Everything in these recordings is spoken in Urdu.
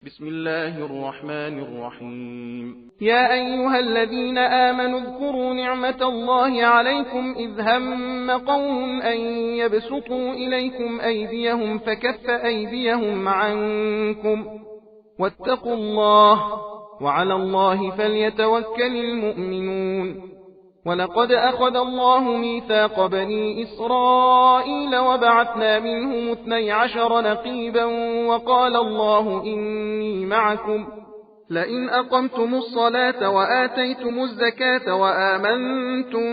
بسم الله الرحمن الرحيم يا أيها الذين آمنوا اذكروا نعمة الله عليكم إذ هم قوم أن يبسطوا إليكم أيديهم فكف أيديهم عنكم واتقوا الله وعلى الله فليتوكل المؤمنون ولقد أخذ الله ميثاق بني إسرائيل وبعثنا منهم 12 نقيبا وقال الله إني معكم لئن أقمتم الصلاة وآتيتم الزكاة وآمنتم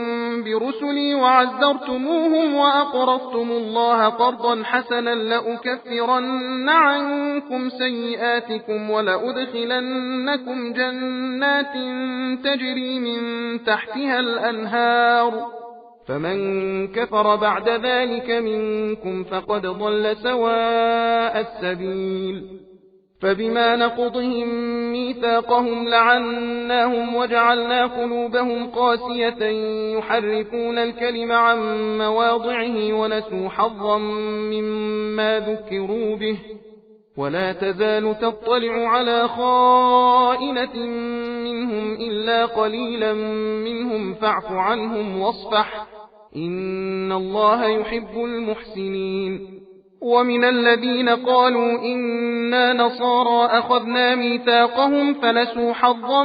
برسلي وعزرتموهم وأقرضتم الله قرضا حسنا لأكفرن عنكم سيئاتكم ولأدخلنكم جنات تجري من تحتها الأنهار فمن كفر بعد ذلك منكم فقد ضل سواء السبيل فبما نقضهم ميثاقهم لعناهم وجعلنا قلوبهم قاسية يحرفون الكلم عن مواضعه ونسوا حظا مما ذكروا به ولا تزال تطلع على خائنة منهم إلا قليلا منهم فاعف عنهم واصفح إن الله يحب المحسنين ومن الذين قالوا إنا نصارى أخذنا ميثاقهم فنسوا حظا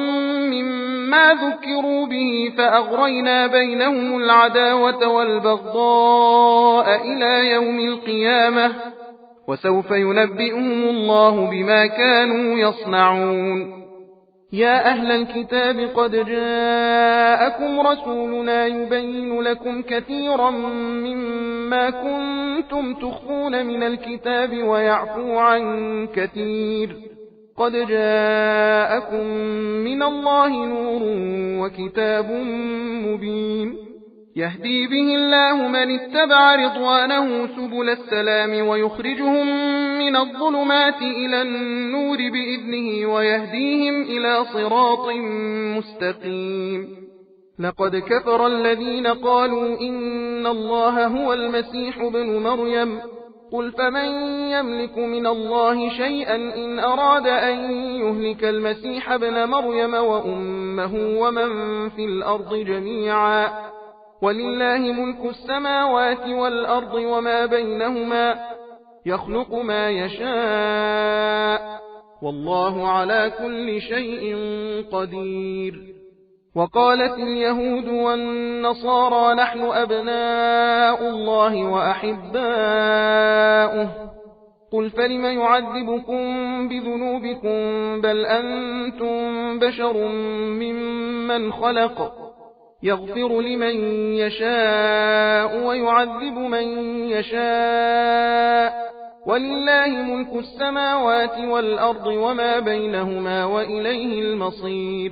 مما ذكروا به فأغرينا بينهم العداوة والبغضاء إلى يوم القيامة وسوف ينبئهم الله بما كانوا يصنعون يا أهل الكتاب قد جاءكم رسولنا يبين لكم كثيرا مما كنتم تخفون من الكتاب ويعفو عن كثير قد جاءكم من الله نور وكتاب مبين يهدي به الله من اتبع رضوانه سبل السلام ويخرجهم من الظلمات إلى النور بإذنه ويهديهم إلى صراط مستقيم لقد كفر الذين قالوا إن الله هو المسيح ابن مريم قل فمن يملك من الله شيئا إن أراد أن يهلك المسيح ابن مريم وأمه ومن في الأرض جميعا ولله ملك السماوات والأرض وما بينهما يخلق ما يشاء والله على كل شيء قدير وقالت اليهود والنصارى نحن أبناء الله وأحباؤه قل فلم يعذبكم بذنوبكم بل أنتم بشر ممن خلق يغفر لمن يشاء ويعذب من يشاء ولله ملك السماوات والأرض وما بينهما وإليه المصير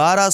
12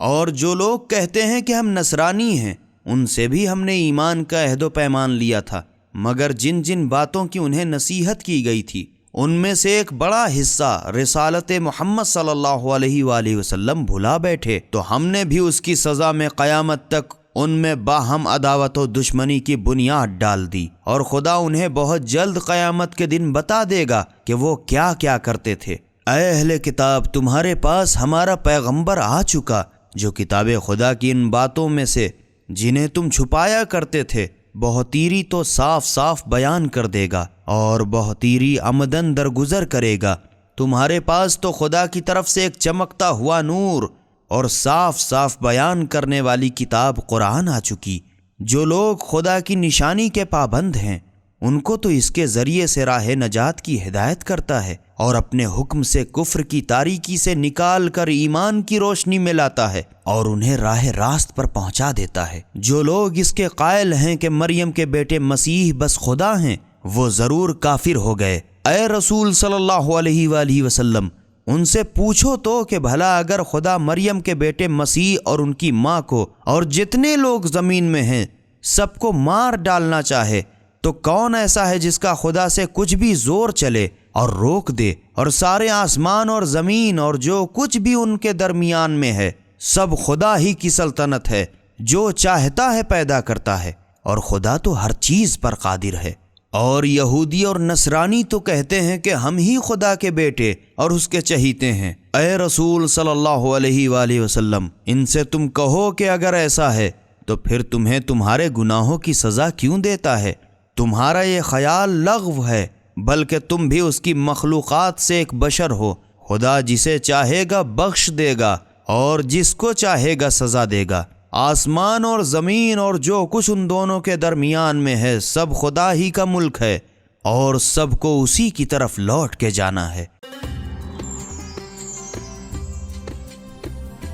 اور جو لوگ کہتے ہیں کہ ہم نصرانی ہیں ان سے بھی ہم نے ایمان کا عہد و پیمان لیا تھا، مگر جن جن باتوں کی انہیں نصیحت کی گئی تھی ان میں سے ایک بڑا حصہ رسالت محمد صلی اللہ علیہ وآلہ وسلم بھلا بیٹھے، تو ہم نے بھی اس کی سزا میں قیامت تک ان میں باہم عداوت و دشمنی کی بنیاد ڈال دی، اور خدا انہیں بہت جلد قیامت کے دن بتا دے گا کہ وہ کیا کیا کرتے تھے۔ اے اہل کتاب، تمہارے پاس ہمارا پیغمبر آ چکا جو کتاب خدا کی ان باتوں میں سے جنہیں تم چھپایا کرتے تھے بہتیری تو صاف صاف بیان کر دے گا، اور بہتیری عمدن درگزر کرے گا۔ تمہارے پاس تو خدا کی طرف سے ایک چمکتا ہوا نور اور صاف صاف بیان کرنے والی کتاب قرآن آ چکی۔ جو لوگ خدا کی نشانی کے پابند ہیں ان کو تو اس کے ذریعے سے راہ نجات کی ہدایت کرتا ہے، اور اپنے حکم سے کفر کی تاریکی سے نکال کر ایمان کی روشنی میں لاتا ہے، اور انہیں راہ راست پر پہنچا دیتا ہے۔ جو لوگ اس کے قائل ہیں کہ مریم کے بیٹے مسیح بس خدا ہیں، وہ ضرور کافر ہو گئے۔ اے رسول صلی اللہ علیہ وآلہ وسلم، ان سے پوچھو تو کہ بھلا اگر خدا مریم کے بیٹے مسیح اور ان کی ماں کو اور جتنے لوگ زمین میں ہیں سب کو مار ڈالنا چاہے تو کون ایسا ہے جس کا خدا سے کچھ بھی زور چلے اور روک دے؟ اور سارے آسمان اور زمین اور جو کچھ بھی ان کے درمیان میں ہے سب خدا ہی کی سلطنت ہے، جو چاہتا ہے پیدا کرتا ہے، اور خدا تو ہر چیز پر قادر ہے۔ اور یہودی اور نصرانی تو کہتے ہیں کہ ہم ہی خدا کے بیٹے اور اس کے چہیتے ہیں۔ اے رسول صلی اللہ علیہ وآلہ وسلم، ان سے تم کہو کہ اگر ایسا ہے تو پھر تمہیں تمہارے گناہوں کی سزا کیوں دیتا ہے؟ تمہارا یہ خیال لغو ہے، بلکہ تم بھی اس کی مخلوقات سے ایک بشر ہو۔ خدا جسے چاہے گا بخش دے گا اور جس کو چاہے گا سزا دے گا۔ آسمان اور زمین اور جو کچھ ان دونوں کے درمیان میں ہے سب خدا ہی کا ملک ہے، اور سب کو اسی کی طرف لوٹ کے جانا ہے۔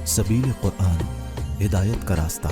سبیل قرآن، ہدایت کا راستہ۔